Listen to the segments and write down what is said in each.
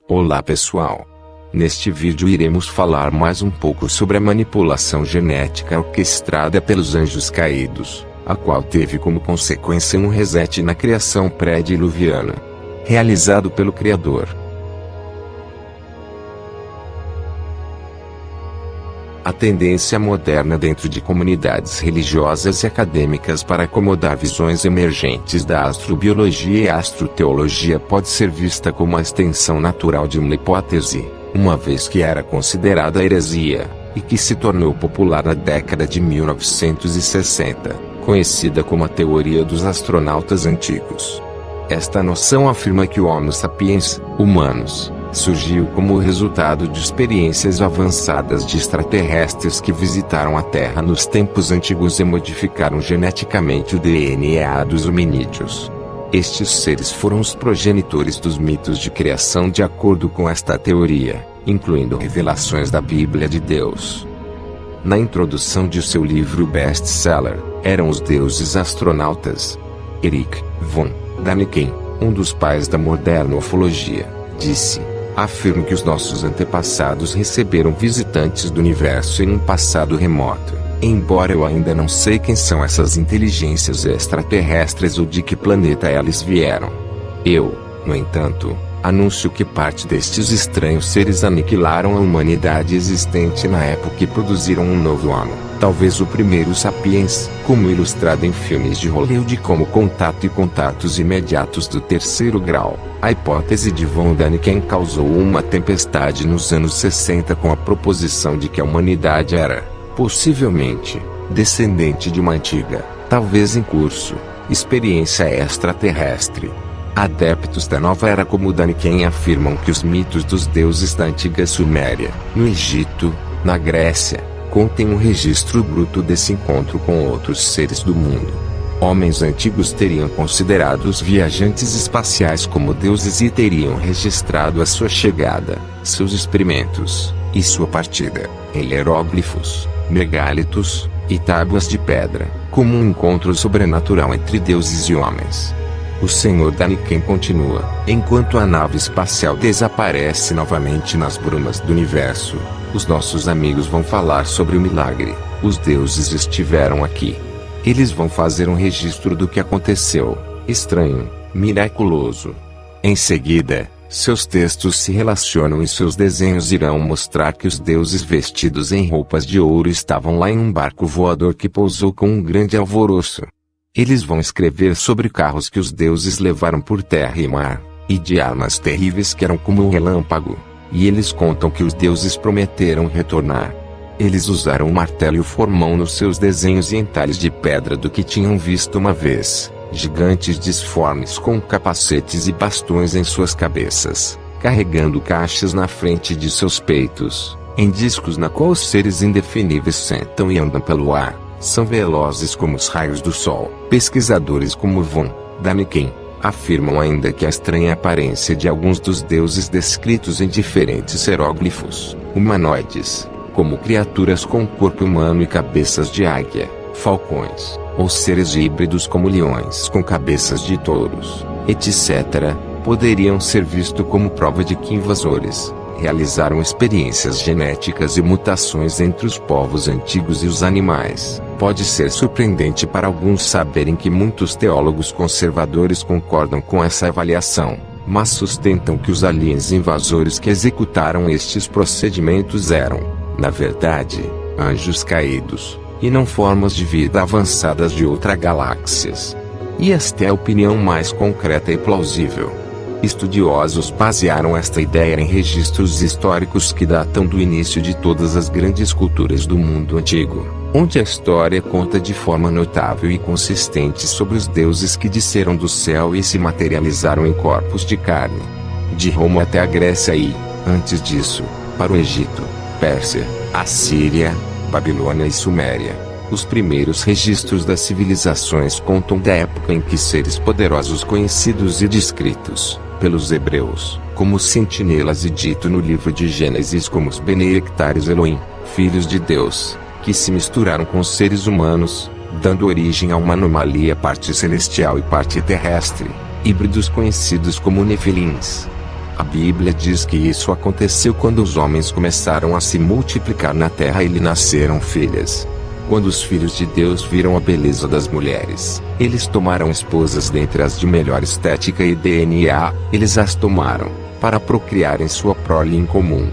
Olá pessoal! Neste vídeo iremos falar mais um pouco sobre a manipulação genética orquestrada pelos anjos caídos, a qual teve como consequência um reset na criação pré-diluviana, realizado pelo Criador. A tendência moderna dentro de comunidades religiosas e acadêmicas para acomodar visões emergentes da astrobiologia e astroteologia pode ser vista como a extensão natural de uma hipótese, uma vez que era considerada heresia, e que se tornou popular na década de 1960, conhecida como a teoria dos astronautas antigos. Esta noção afirma que o Homo sapiens, humanos, surgiu como resultado de experiências avançadas de extraterrestres que visitaram a Terra nos tempos antigos e modificaram geneticamente o DNA dos hominídeos. Estes seres foram os progenitores dos mitos de criação de acordo com esta teoria, incluindo revelações da Bíblia de Deus. Na introdução de seu livro best-seller, Eram os Deuses Astronautas, Erich von Däniken, um dos pais da moderna ufologia, disse: afirmo que os nossos antepassados receberam visitantes do universo em um passado remoto, embora eu ainda não sei quem são essas inteligências extraterrestres ou de que planeta elas vieram. Eu, no entanto, anuncio que parte destes estranhos seres aniquilaram a humanidade existente na época e produziram um novo Homo, talvez o primeiro sapiens, como ilustrado em filmes de Hollywood como Contato e Contatos Imediatos do Terceiro Grau. A hipótese de von Däniken causou uma tempestade nos anos 60 com a proposição de que a humanidade era, possivelmente, descendente de uma antiga, talvez em curso, experiência extraterrestre. Adeptos da nova era como Däniken afirmam que os mitos dos deuses da antiga Suméria, no Egito, na Grécia, contêm um registro bruto desse encontro com outros seres do mundo. Homens antigos teriam considerado os viajantes espaciais como deuses e teriam registrado a sua chegada, seus experimentos, e sua partida, em hieróglifos, megalitos, e tábuas de pedra, como um encontro sobrenatural entre deuses e homens. O Sr. Däniken continua: enquanto a nave espacial desaparece novamente nas brumas do universo, os nossos amigos vão falar sobre o milagre. Os deuses estiveram aqui. Eles vão fazer um registro do que aconteceu, estranho, miraculoso. Em seguida, seus textos se relacionam e seus desenhos irão mostrar que os deuses vestidos em roupas de ouro estavam lá em um barco voador que pousou com um grande alvoroço. Eles vão escrever sobre carros que os deuses levaram por terra e mar, e de armas terríveis que eram como um relâmpago. E eles contam que os deuses prometeram retornar. Eles usaram o martelo e o formão nos seus desenhos e entalhes de pedra do que tinham visto uma vez, gigantes disformes com capacetes e bastões em suas cabeças, carregando caixas na frente de seus peitos, em discos na qual os seres indefiníveis sentam e andam pelo ar, são velozes como os raios do sol. Pesquisadores como von Däniken afirmam ainda que a estranha aparência de alguns dos deuses descritos em diferentes hieróglifos, humanoides, como criaturas com corpo humano e cabeças de águia, falcões, ou seres híbridos como leões com cabeças de touros, etc., poderiam ser vistos como prova de que invasores realizaram experiências genéticas e mutações entre os povos antigos e os animais. Pode ser surpreendente para alguns saberem que muitos teólogos conservadores concordam com essa avaliação, mas sustentam que os aliens invasores que executaram estes procedimentos eram, na verdade, anjos caídos, e não formas de vida avançadas de outras galáxias. E esta é a opinião mais concreta e plausível. Estudiosos basearam esta ideia em registros históricos que datam do início de todas as grandes culturas do mundo antigo, onde a história conta de forma notável e consistente sobre os deuses que desceram do céu e se materializaram em corpos de carne. De Roma até a Grécia e, antes disso, para o Egito, Pérsia, Assíria, Babilônia e Suméria. Os primeiros registros das civilizações contam da época em que seres poderosos conhecidos e descritos pelos hebreus, como sentinelas e dito no livro de Gênesis como os Bene Ectares Elohim, filhos de Deus, que se misturaram com seres humanos, dando origem a uma anomalia parte celestial e parte terrestre, híbridos conhecidos como Nefilins. A Bíblia diz que isso aconteceu quando os homens começaram a se multiplicar na terra e lhe nasceram filhas. Quando os filhos de Deus viram a beleza das mulheres, eles tomaram esposas dentre as de melhor estética e DNA, eles as tomaram, para procriarem sua prole em comum.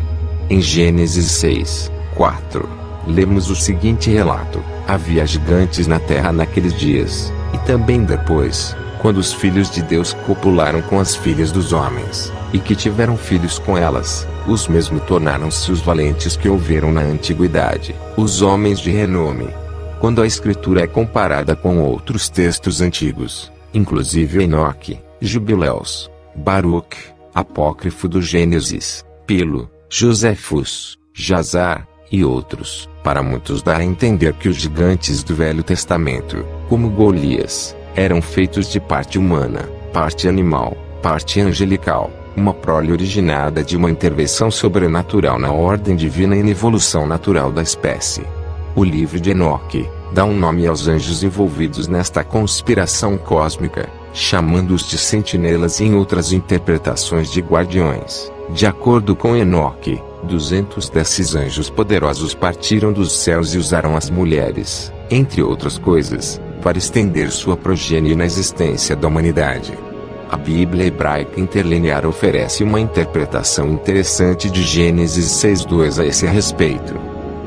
Em Gênesis 6:4, lemos o seguinte relato: havia gigantes na terra naqueles dias, e também depois, quando os filhos de Deus copularam com as filhas dos homens, e que tiveram filhos com elas, os mesmos tornaram-se os valentes que houveram na antiguidade, os homens de renome. Quando a Escritura é comparada com outros textos antigos, inclusive Enoque, Jubileus, Baruque, apócrifo do Gênesis, Pilo, Josefus, Jazar, e outros, para muitos dá a entender que os gigantes do Velho Testamento, como Golias, eram feitos de parte humana, parte animal, parte angelical, uma prole originada de uma intervenção sobrenatural na ordem divina e na evolução natural da espécie. O livro de Enoque dá um nome aos anjos envolvidos nesta conspiração cósmica, chamando-os de sentinelas e em outras interpretações de guardiões. De acordo com Enoque, 200 desses anjos poderosos partiram dos céus e usaram as mulheres, entre outras coisas, para estender sua progênie na existência da humanidade. A Bíblia hebraica interlinear oferece uma interpretação interessante de Gênesis 6:2 a esse respeito,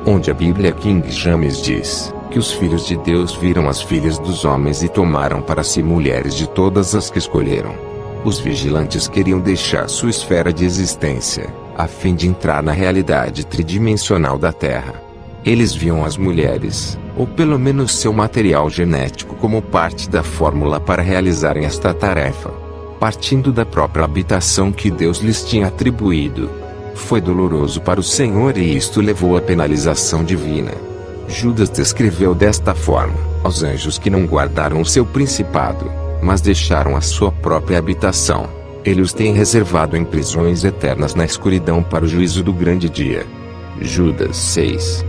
onde a Bíblia King James diz que os filhos de Deus viram as filhas dos homens e tomaram para si mulheres de todas as que escolheram. Os vigilantes queriam deixar sua esfera de existência, a fim de entrar na realidade tridimensional da Terra. Eles viam as mulheres, ou pelo menos seu material genético, como parte da fórmula para realizarem esta tarefa, partindo da própria habitação que Deus lhes tinha atribuído. Foi doloroso para o Senhor e isto levou à penalização divina. Judas descreveu desta forma: aos anjos que não guardaram o seu principado, mas deixaram a sua própria habitação, ele os tem reservado em prisões eternas na escuridão para o juízo do grande dia. Judas 6.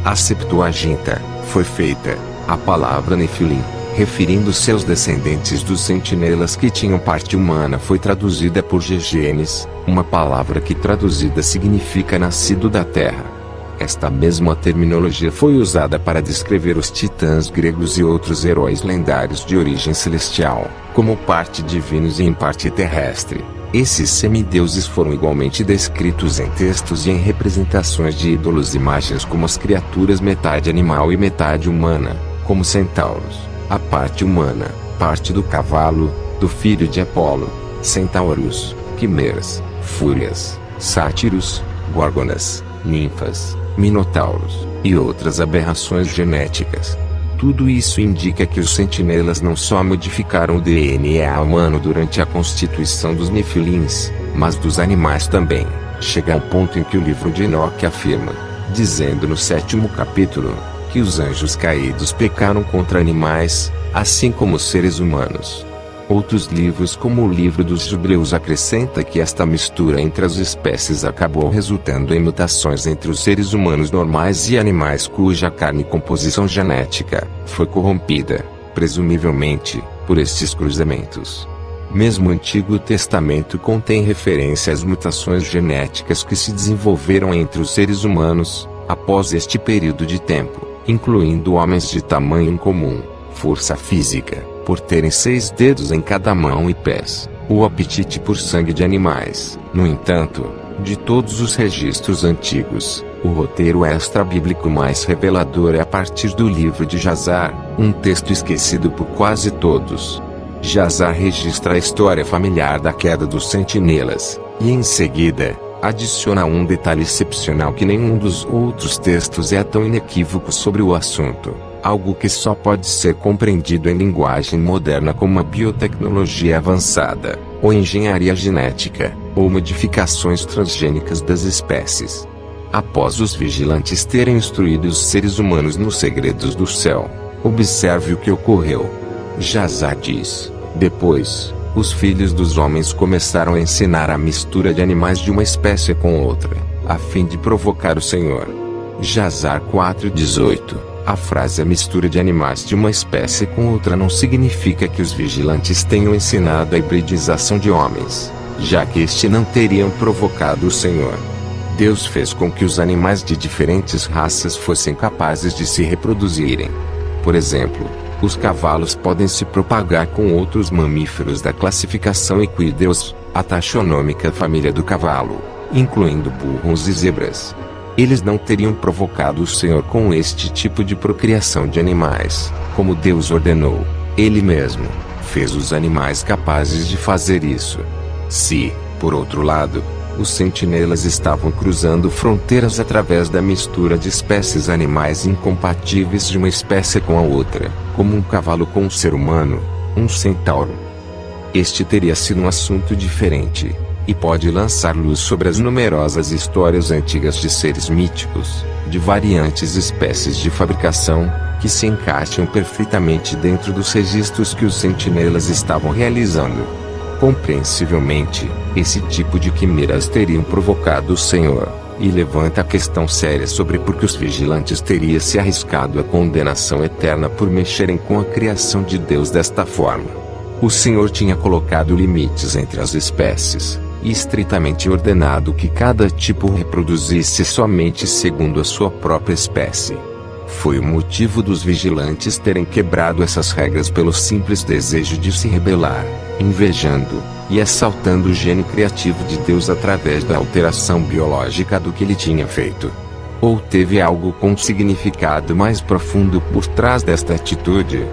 A Septuaginta foi feita, a palavra Nefilim, referindo seus descendentes dos sentinelas que tinham parte humana, foi traduzida por Gegenes, uma palavra que traduzida significa nascido da terra. Esta mesma terminologia foi usada para descrever os titãs gregos e outros heróis lendários de origem celestial, como parte divinos e em parte terrestre. Esses semideuses foram igualmente descritos em textos e em representações de ídolos, imagens como as criaturas metade animal e metade humana, como centauros, a parte humana, parte do cavalo, do filho de Apolo, centauros, quimeras, fúrias, sátiros, górgonas, ninfas, minotauros, e outras aberrações genéticas. Tudo isso indica que os sentinelas não só modificaram o DNA humano durante a constituição dos nefilins, mas dos animais também. Chega ao ponto em que o livro de Enoque afirma, dizendo no 7º capítulo, que os anjos caídos pecaram contra animais, assim como os seres humanos. Outros livros, como o livro dos Jubileus, acrescenta que esta mistura entre as espécies acabou resultando em mutações entre os seres humanos normais e animais cuja carne e composição genética foi corrompida, presumivelmente, por estes cruzamentos. Mesmo o Antigo Testamento contém referência às mutações genéticas que se desenvolveram entre os seres humanos, após este período de tempo, incluindo homens de tamanho incomum, força física, por terem 6 dedos em cada mão e pés, o apetite por sangue de animais. No entanto, de todos os registros antigos, o roteiro extra-bíblico mais revelador é a partir do livro de Jazar, um texto esquecido por quase todos. Jazar registra a história familiar da queda dos sentinelas, e em seguida, adiciona um detalhe excepcional que nenhum dos outros textos é tão inequívoco sobre o assunto. Algo que só pode ser compreendido em linguagem moderna como a biotecnologia avançada, ou engenharia genética, ou modificações transgênicas das espécies. Após os vigilantes terem instruído os seres humanos nos segredos do céu, observe o que ocorreu. Jazar diz: depois, os filhos dos homens começaram a ensinar a mistura de animais de uma espécie com outra, a fim de provocar o Senhor. Jazar 4:18. A frase "a mistura de animais de uma espécie com outra" não significa que os vigilantes tenham ensinado a hibridização de homens. já que este não teriam provocado o Senhor. Deus fez com que os animais de diferentes raças fossem capazes de se reproduzirem. Por exemplo, os cavalos podem se propagar com outros mamíferos da classificação Equideus, a taxonômica família do cavalo, incluindo burros e zebras. Eles não teriam provocado o Senhor com este tipo de procriação de animais, como Deus ordenou. Ele mesmo fez os animais capazes de fazer isso. Se, por outro lado, os sentinelas estavam cruzando fronteiras através da mistura de espécies animais incompatíveis de uma espécie com a outra, como um cavalo com um ser humano, um centauro. Este teria sido um assunto diferente, e pode lançar luz sobre as numerosas histórias antigas de seres míticos, de variantes espécies de fabricação, que se encaixam perfeitamente dentro dos registros que os sentinelas estavam realizando. Compreensivelmente, esse tipo de quimeras teriam provocado o Senhor, e levanta a questão séria sobre por que os vigilantes teriam se arriscado à condenação eterna por mexerem com a criação de Deus desta forma. O Senhor tinha colocado limites entre as espécies, e estritamente ordenado que cada tipo reproduzisse somente segundo a sua própria espécie. Foi o motivo dos vigilantes terem quebrado essas regras pelo simples desejo de se rebelar, invejando e assaltando o gênio criativo de Deus através da alteração biológica do que ele tinha feito. Ou teve algo com significado mais profundo por trás desta atitude?